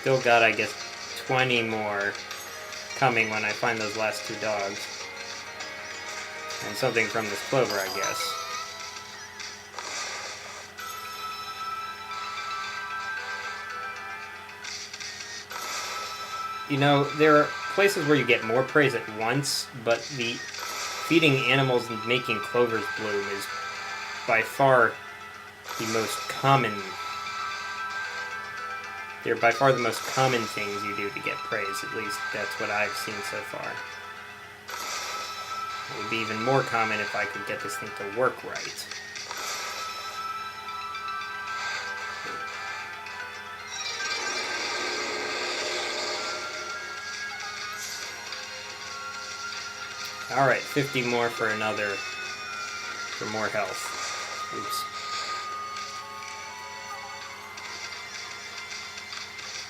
still got, I guess, 20 more coming when I find those last 2 dogs. And something from this clover, I guess. You know, there are places where you get more praise at once, but the feeding animals and making clovers bloom is by far the most common. They're by far the most common things you do to get praise, at least that's what I've seen so far. It would be even more common if I could get this thing to work right. Alright, 50 more for more health. Oops.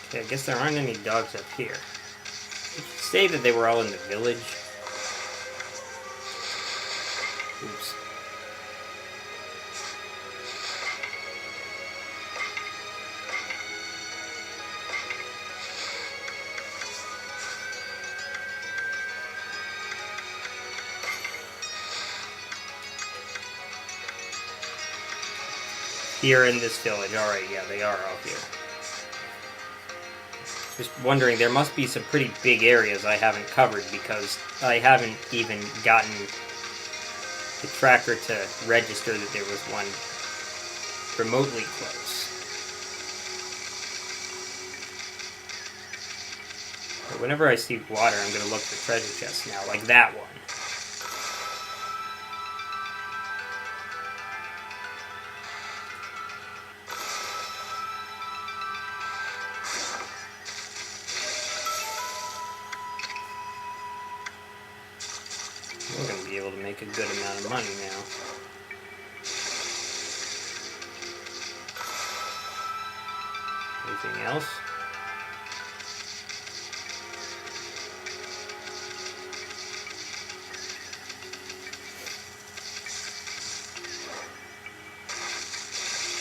Okay, I guess there aren't any dogs up here. Did you say that they were all in the village? Oops. Here in this village. Alright, yeah, they are all here. Just wondering, there must be some pretty big areas I haven't covered because I haven't even gotten the tracker to register that there was one remotely close. But whenever I see water, I'm going to look for treasure chests now, like that one. We're going to be able to make a good amount of money now. Anything else?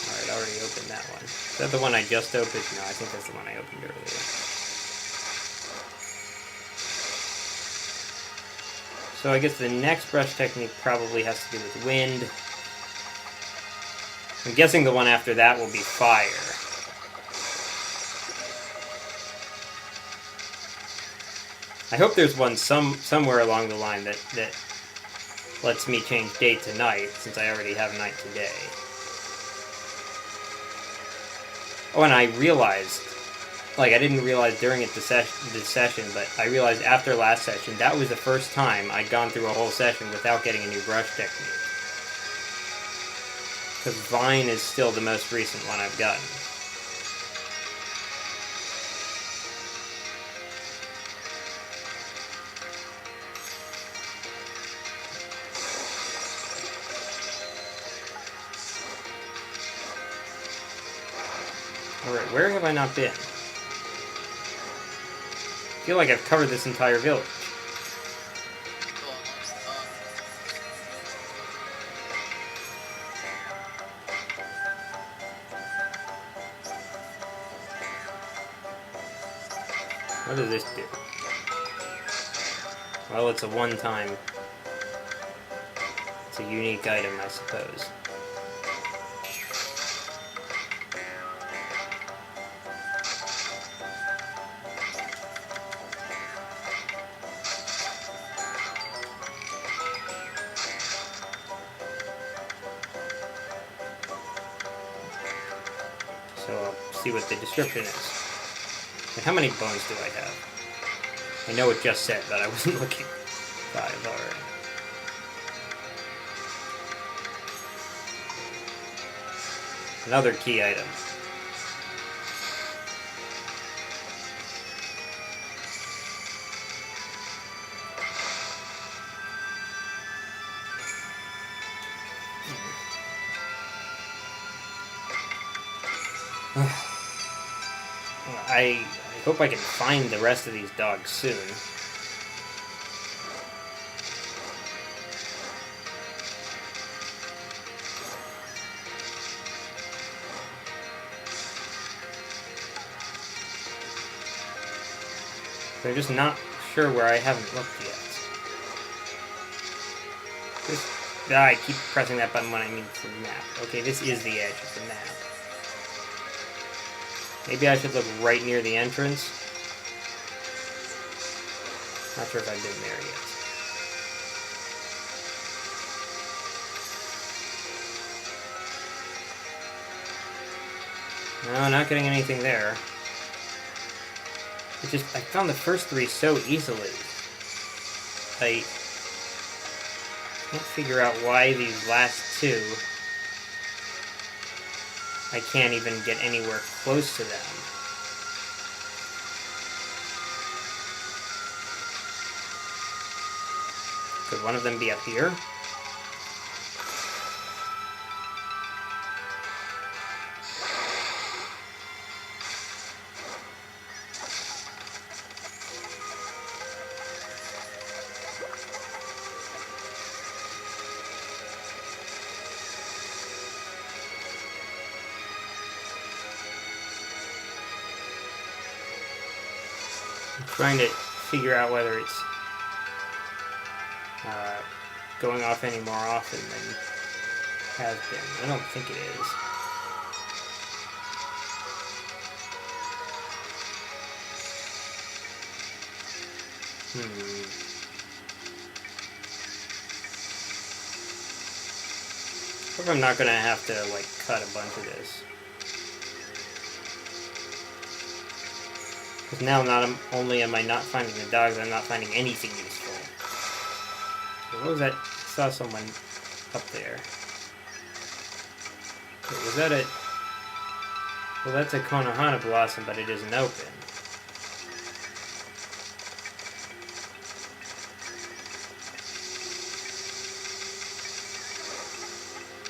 Alright, I already opened that one. Is that the one I just opened? No, I think that's the one I opened earlier. So I guess the next brush technique probably has to do with wind. I'm guessing the one after that will be fire. I hope there's one somewhere along the line that lets me change day to night, since I already have night to day. Oh, and I realized, like, I didn't realize during this session, but I realized after last session, that was the first time I'd gone through a whole session without getting a new brush technique. Because Vine is still the most recent one I've gotten. Alright, where have I not been? I feel like I've covered this entire village. What does this do? Well, it's a one-time... It's a unique item, I suppose. So I'll see what the description is. And how many bones do I have? I know it just said, but I wasn't looking. 5, alright. Another key item. I hope I can find the rest of these dogs soon. So I'm just not sure where I haven't looked yet. I keep pressing that button when I need the map. Okay, this is the edge of the map. Maybe I should look right near the entrance. Not sure if I've been there yet. No, not getting anything there. It's just, I found the first three so easily. I can't figure out why these last two, I can't even get anywhere close to them. Could one of them be up here? Trying to figure out whether it's going off any more often than it has been. I don't think it is. Hope I'm not gonna have to like cut a bunch of this. Because now not only am I not finding the dogs, I'm not finding anything useful. So what was that? I saw someone up there. Wait, was that a... Well, that's a Konohana Blossom, but it isn't open.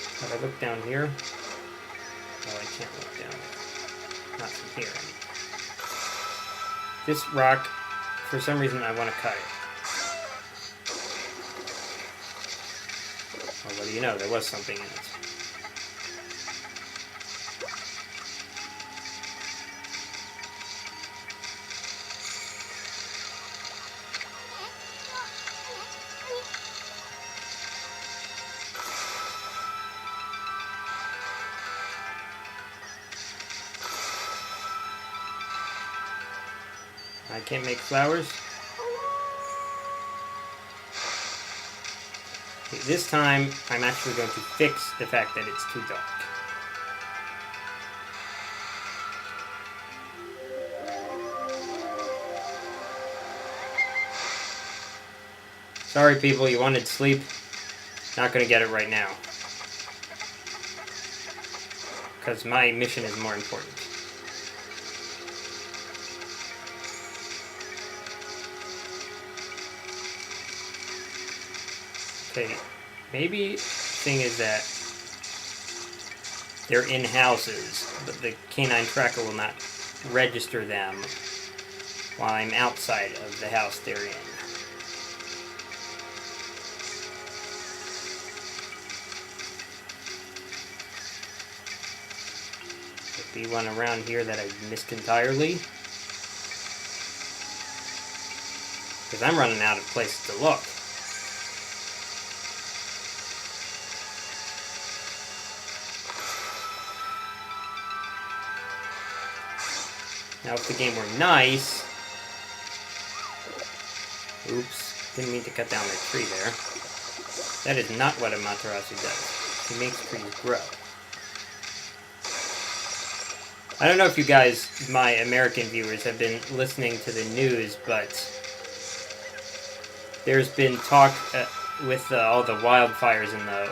If I look down here... Oh, I can't look down there. Not from here, anyway. This rock, for some reason, I want to cut it. Well, what do you know? There was something in it. I can't make flowers. Okay, this time, I'm actually going to fix the fact that it's too dark. Sorry people, you wanted sleep. Not gonna get it right now. Because my mission is more important. Okay, maybe the thing is that they're in houses, but the canine tracker will not register them while I'm outside of the house they're in. Could be one around here that I missed entirely. Because I'm running out of places to look. Now, if the game were nice... Oops, didn't mean to cut down that tree there. That is not what a Amaterasu does. He makes trees grow. I don't know if you guys, my American viewers, have been listening to the news, but there's been talk with all the wildfires in the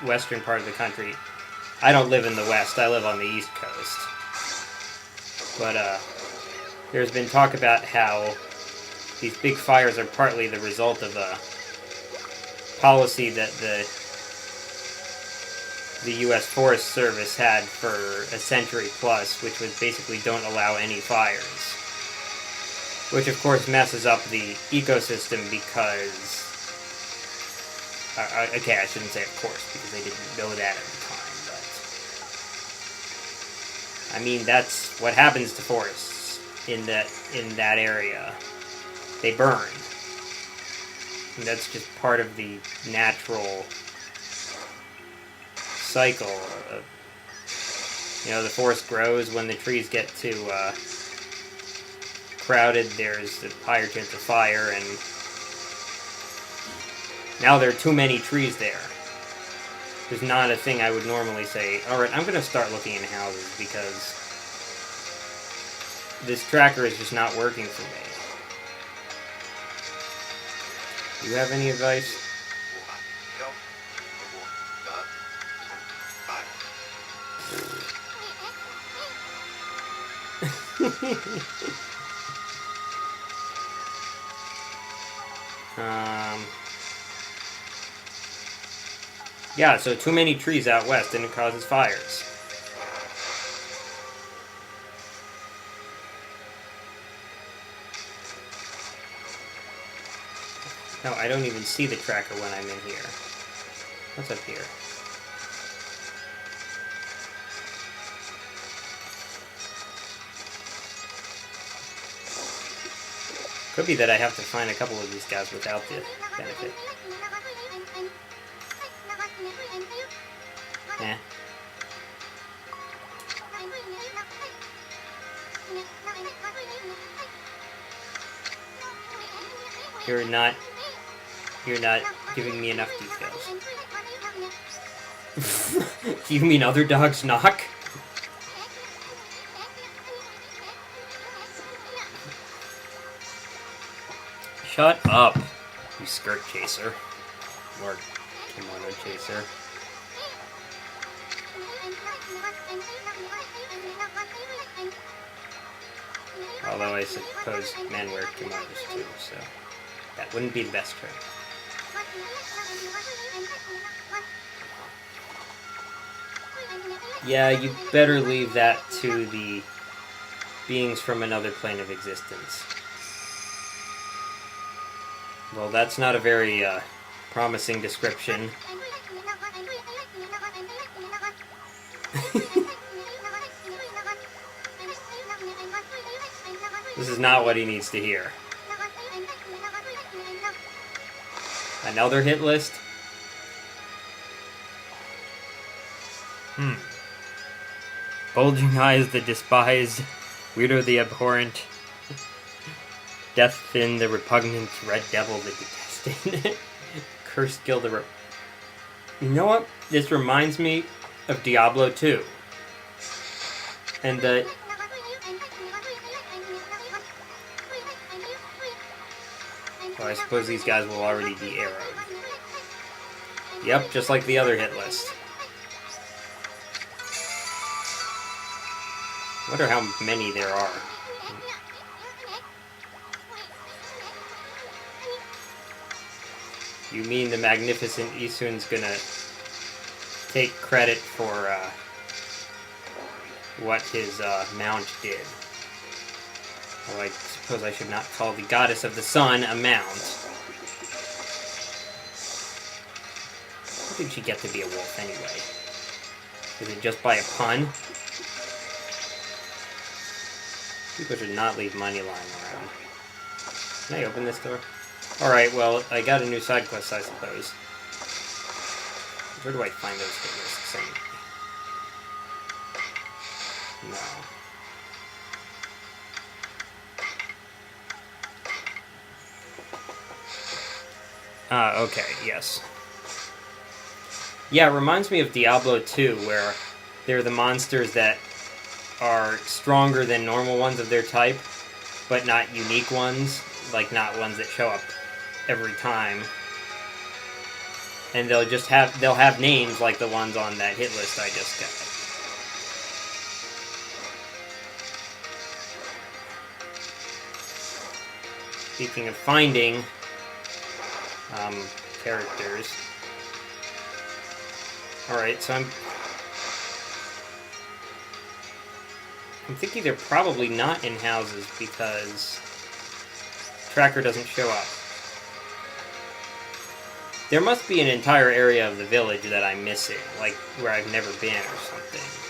western part of the country. I don't live in the west, I live on the east coast. But there's been talk about how these big fires are partly the result of a policy that the U.S. Forest Service had for a century plus, which was basically don't allow any fires. Which of course messes up the ecosystem because... okay, I shouldn't say of course, because they didn't know that at the time, but... I mean, that's what happens to forests in that area. they burn. And that's just part of the natural cycle of, you know, the forest grows. When the trees get too crowded, there's a higher chance of fire, and now there are too many trees there. There's not a thing I would normally say, alright, I'm going to start looking in houses because this tracker is just not working for me. Do you have any advice? Yeah, so too many trees out west and it causes fires. No, I don't even see the tracker when I'm in here. What's up here? Could be that I have to find a couple of these guys without the benefit. Eh. You're not giving me enough details. You mean other dogs knock? Shut up, you skirt chaser. Or kimono chaser. Although I suppose men wear kimonos too, so that wouldn't be the best term. Yeah, you better leave that to the beings from another plane of existence. Well, that's not a very promising description. This is not what he needs to hear. Another hit list? Bulging eyes the despised, Weirdo the abhorrent, Deathfin the repugnant, Red Devil the detested, Cursed Gill the You know what? This reminds me of Diablo 2. And the... Well, I suppose these guys will already be arrowed. Yep, just like the other hit list. I wonder how many there are. You mean the magnificent Isun's gonna take credit for what his mount did? Well, I suppose I should not call the goddess of the sun a mount. How did she get to be a wolf anyway? Is it just by a pun? People should not leave money lying around. Can I open this door? Alright, well, I got a new side quest, I suppose. Where do I find those hit lists anyway? No. Okay, yes. Yeah, it reminds me of Diablo 2, where they're the monsters that are stronger than normal ones of their type, but not unique ones, like not ones that show up every time. And they'll have names like the ones on that hit list I just got. Speaking of finding characters. Alright, so I'm thinking they're probably not in houses because tracker doesn't show up. There must be an entire area of the village that I'm missing, like where I've never been or something.